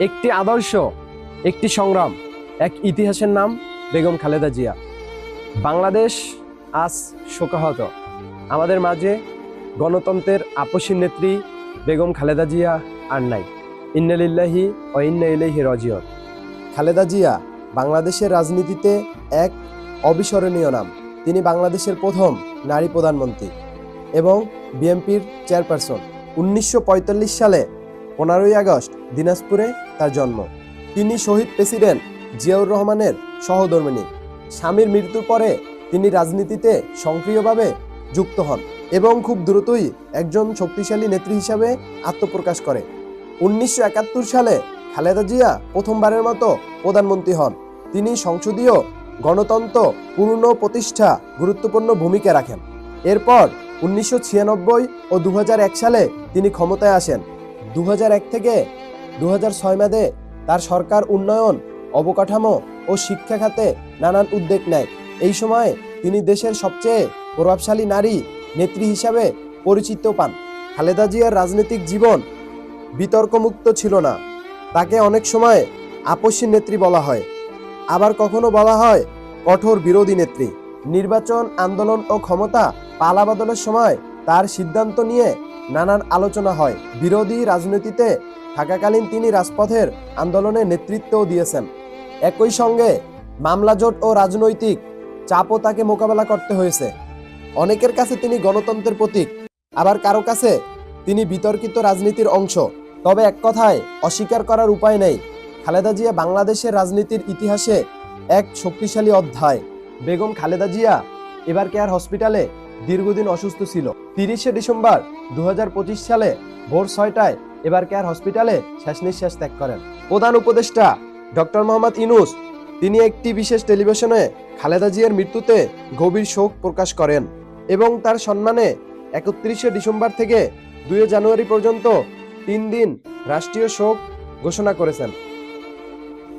একটি আদর্শ, একটি সংগ্রাম, এক ইতিহাসের নাম বেগম খালেদা জিয়া। বাংলাদেশ আজ শোকাহত। আমাদের মাঝে গণতন্ত্রের আপসী নেত্রী বেগম খালেদা জিয়া আর নাই। ইন্না লিল্লাহি ওয়া ইন্না ইলাইহি রাজিউন। খালেদা জিয়া বাংলাদেশের রাজনীতিতে এক অবিস্মরণীয় নাম। তিনি বাংলাদেশের প্রথম নারী প্রধানমন্ত্রী এবং বিএনপির চেয়ারপারসন। 1945 সালে 15ই আগস্ট দিনাজপুরে তার জন্ম। তিনি শহীদ প্রেসিডেন্ট জিয়াউর রহমানের সহধর্মিণী। স্বামীর মৃত্যুর পরে তিনি রাজনীতিতে সক্রিয়ভাবে যুক্ত হন এবং খুব দ্রুতই একজন শক্তিশালী নেত্রী হিসাবে আত্মপ্রকাশ করে। 1971 সালে খালেদা জিয়া প্রথমবারের মতো প্রধানমন্ত্রী হন। তিনি সংসদীয় গণতন্ত্র পুনঃপ্রতিষ্ঠা গুরুত্বপূর্ণ ভূমিকা রাখেন। এরপর 1996 ও 2001 সালে তিনি ক্ষমতায় আসেন। 2001 থেকে 2006 মেয়াদে তার সরকার উন্নয়ন, অবকাঠামো ও শিক্ষা খাতে নানান উদ্যোগ নেয়। এই সময়ে তিনি দেশের সবচেয়ে প্রভাবশালী নারী নেত্রী হিসাবে পরিচিত পান। খালেদা জিয়ার রাজনৈতিক জীবন বিতর্কমুক্ত ছিল না। তাকে অনেক সময় আপসী নেত্রী বলা হয়, আবার কখনো বলা হয় কঠোর বিরোধী নেত্রী। নির্বাচন, আন্দোলন ও ক্ষমতা পালাবদলের সময় তার সিদ্ধান্ত নিয়ে নানান আলোচনা হয়। বিরোধী রাজনীতিতে থাকাকালীন তিনি রাজপথের আন্দোলনে নেতৃত্বও দিয়েছেন। একই সঙ্গে মামলা, জোট ও রাজনৈতিক চাপও তাকে মোকাবেলা করতে হয়েছে। অনেকের কাছে তিনি গণতন্ত্রের প্রতীক, আবার কারো কাছে তিনি বিতর্কিত রাজনীতির অংশ। তবে এক কথায় অস্বীকার করার উপায় নেই, খালেদা জিয়া বাংলাদেশের রাজনীতির ইতিহাসে এক শক্তিশালী অধ্যায়। বেগম খালেদা জিয়া এবার কেয়ার হসপিটালে দীর্ঘদিন অসুস্থ ছিল। 30শে ডিসেম্বর 2025 সালে ভোর 6টায় এবার কেয়ার হসপিটালে শেষ নিঃশ্বাস ত্যাগ করেন। প্রধান উপদেষ্টা ডক্টর মোহাম্মদ ইউনূস তিনি একটি বিশেষ টেলিভিশনে খালেদা জিয়ার মৃত্যুতে গভীর শোক প্রকাশ করেন এবং তার সম্মানে 31শে ডিসেম্বর থেকে 2 জানুয়ারি পর্যন্ত 3 দিন রাষ্ট্রীয় শোক ঘোষণা করেছেন।